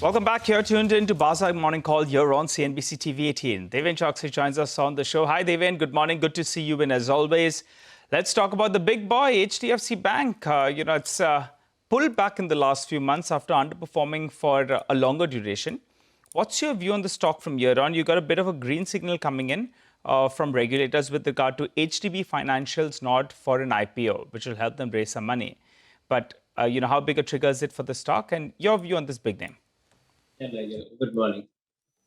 Welcome back. You're tuned in to Bazaar Morning Call here on CNBC-TV18. Deven Choksey joins us on the show. Hi, Deven. Good morning. Good to see you. And as always, let's talk about the big boy, HDFC Bank. It's pulled back in the last few months after underperforming for a longer duration. What's your view on the stock from here on? You got a bit of a green signal coming in from regulators with regard to HDB Financial's nod for an IPO, which will help them raise some money. But, how big a trigger is it for the stock? And your view on this big name? Good morning.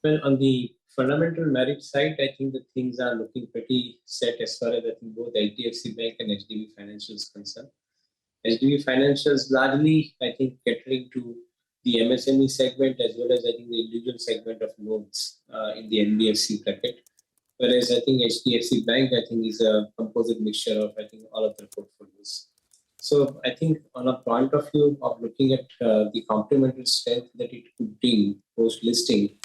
Well, on the fundamental merit side, I think that things are looking pretty set as far as I think both HDFC Bank and HDB Financial is concerned. HDB Financial is largely, I think, catering to the MSME segment as well as I think the individual segment of loans in the NBFC bracket. Whereas I think HDFC Bank, I think, is a composite mixture of, I think, all of their portfolios. So I think on a point of view of looking at the complementary strength that it could bring post-listing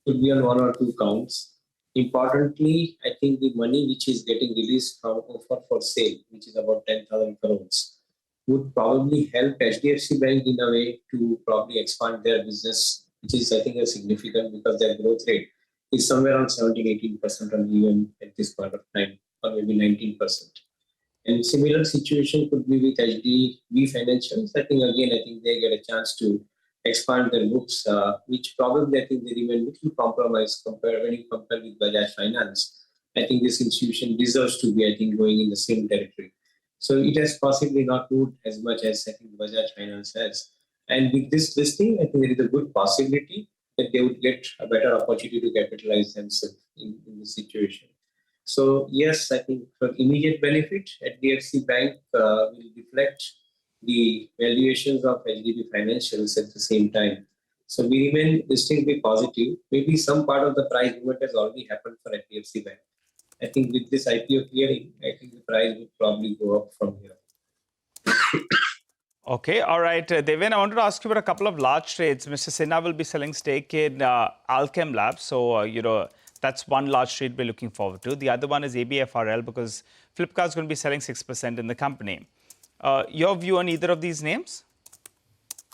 could be on one or two counts. Importantly, I think the money which is getting released from offer for sale, which is about 10,000 crores, would probably help HDFC Bank in a way to probably expand their business, which is, I think, a significant because their growth rate is somewhere around 17-18% on even at this point of time, or maybe 19%. And similar situation could be with HDB Financials. I think they get a chance to expand their books, which probably I think they remain little compromised when you compare with Bajaj Finance. I think this institution deserves to be, I think, going in the same territory. So it has possibly not moved as much as I think Bajaj Finance has. And with this listing, I think there is a good possibility that they would get a better opportunity to capitalize themselves in this situation. So yes, I think for immediate benefit, HDFC Bank will reflect the valuations of HDB Financials at the same time. So we remain distinctly positive. Maybe some part of the price movement has already happened for HDFC Bank. I think with this IPO clearing, I think the price will probably go up from here. Okay, all right. Deven, I wanted to ask you about a couple of large trades. Mr. Sinha will be selling stake in Alchem Labs. So, that's one large trade we're looking forward to. The other one is ABFRL because Flipkart is going to be selling 6% in the company. Your view on either of these names?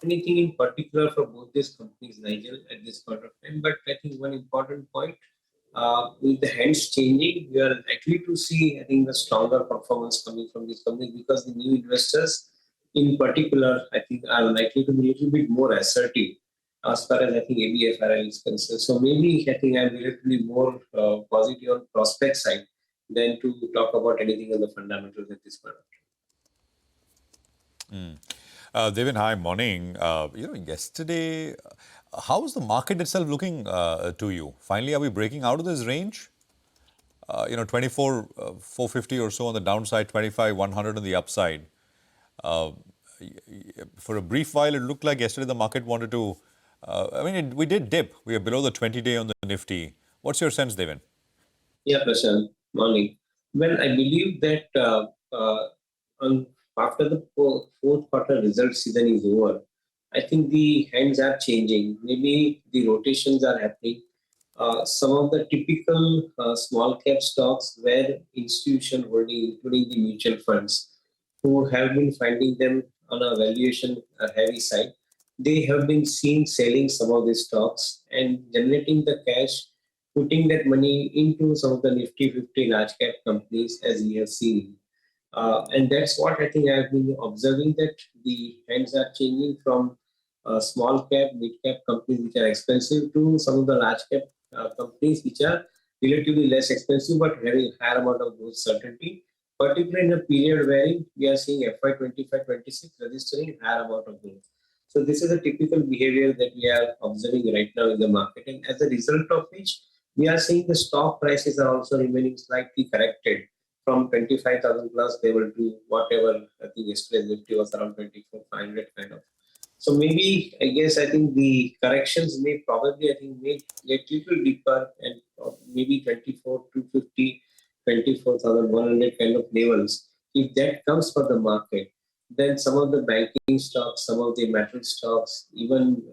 Anything in particular for both these companies, Nigel, at this point of time. But I think one important point, with the hands changing, we are likely to see, I think, the stronger performance coming from these companies because the new investors, in particular, I think, are likely to be a little bit more assertive as far as I think ABFRL is concerned. So maybe I think I'm relatively more positive on prospect side than to talk about anything on the fundamentals at this point of time. Deven, hi, morning. Yesterday, how is the market itself looking to you? Finally, are we breaking out of this range? 24, 450 or so on the downside, 25, 100 on the upside. For a brief while, it looked like yesterday the market wanted to... we did dip. We are below the 20-day on the Nifty. What's your sense, Deven? Yeah, Prashant. Morning. Well, I believe that after the fourth quarter result season is over, I think the hands are changing. Maybe the rotations are happening. Some of the typical small cap stocks where institution holding, including the mutual funds, who have been finding them on a valuation heavy side, they have been seen selling some of these stocks and generating the cash, putting that money into some of the Nifty 50 large cap companies as we have seen. And that's what I think I have been observing, that the hands are changing from small cap, mid cap companies which are expensive to some of the large cap companies which are relatively less expensive but having higher amount of growth certainty, particularly in a period wherein we are seeing FY25-26 registering higher amount of growth. So this is a typical behavior that we are observing right now in the market, and as a result of which we are seeing the stock prices are also remaining slightly corrected from 25,000 plus level to whatever I think yesterday Nifty was around 24,500 kind of. So maybe I think the corrections may probably get little deeper and maybe 24,250, 24,100 kind of levels. If that comes for the market, then some of the banking stocks, some of the metal stocks, even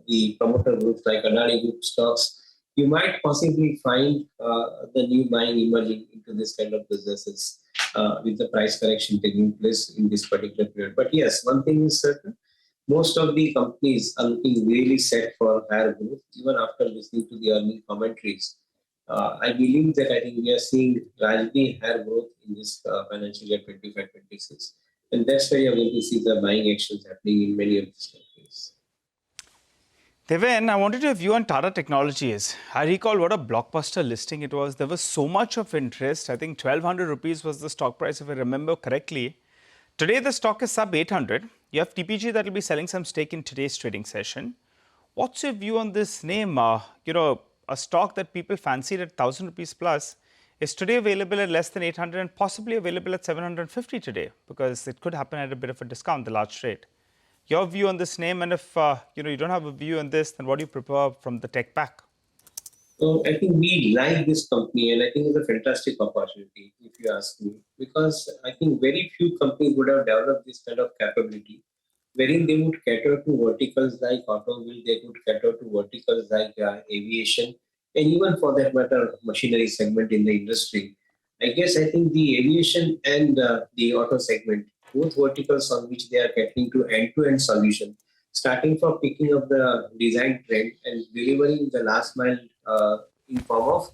the promoter groups like Adani Group stocks, you might possibly find the new buying emerging into this kind of businesses with the price correction taking place in this particular period. But yes, one thing is certain, most of the companies are looking really set for higher growth, even after listening to the earning commentaries. I believe that I think we are seeing largely higher growth in this financial year 25-26. And that's why you're going to see the buying actions happening in many of these companies. Deven, I wanted your view on Tata Technologies. I recall what a blockbuster listing it was. There was so much of interest. I think 1,200 rupees was the stock price, if I remember correctly. Today, the stock is sub 800. You have TPG that will be selling some stake in today's trading session. What's your view on this name? A stock that people fancied at 1,000 rupees plus is today available at less than 800 and possibly available at 750 today because it could happen at a bit of a discount, the large trade. Your view on this name, and if you don't have a view on this, then what do you prepare from the tech pack? So I think we like this company, and I think it's a fantastic opportunity, if you ask me, because I think very few companies would have developed this kind of capability, wherein they would cater to verticals like automobile, they would cater to verticals like aviation, and even for that matter, machinery segment in the industry. I think the aviation and the auto segment, both verticals on which they are catering to end-to-end solution, starting from picking up the design trend and delivering the last mile in form of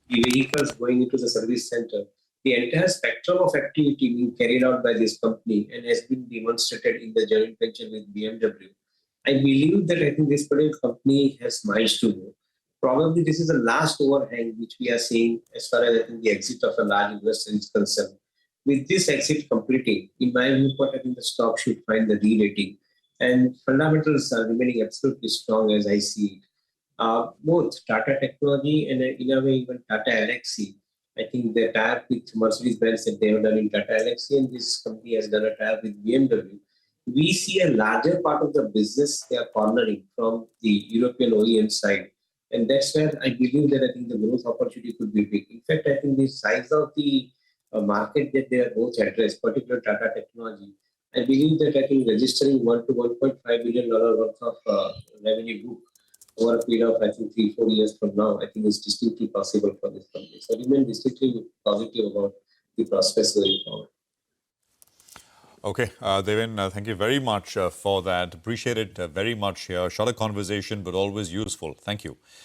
the vehicles going into the service center. The entire spectrum of activity being carried out by this company and has been demonstrated in the joint venture with BMW. I believe that I think this particular company has miles to go. Probably this is the last overhang which we are seeing as far as I think the exit of a large investor is concerned. With this exit completing, in my viewpoint, I think the stock should find the re-rating. And fundamentals are remaining absolutely strong as I see it. Both Tata Technology and in a way even Tata Elxsi. I think the tie-up with Mercedes-Benz that they have done in Tata Elxsi, and this company has done a tie-up with BMW. We see a larger part of the business they are cornering from the European OEM side. And that's where I believe that I think the growth opportunity could be big. In fact, I think the size of the market that they are both address, particularly Tata Technology, I believe that I think registering $1 to $1.5 billion worth of revenue book over a period of I think 3-4 years from now, I think is distinctly possible for this company. So I remain distinctly positive about the prospects going forward. Okay, Deven, thank you very much for that. Appreciate it very much here. Short a conversation, but always useful. Thank you.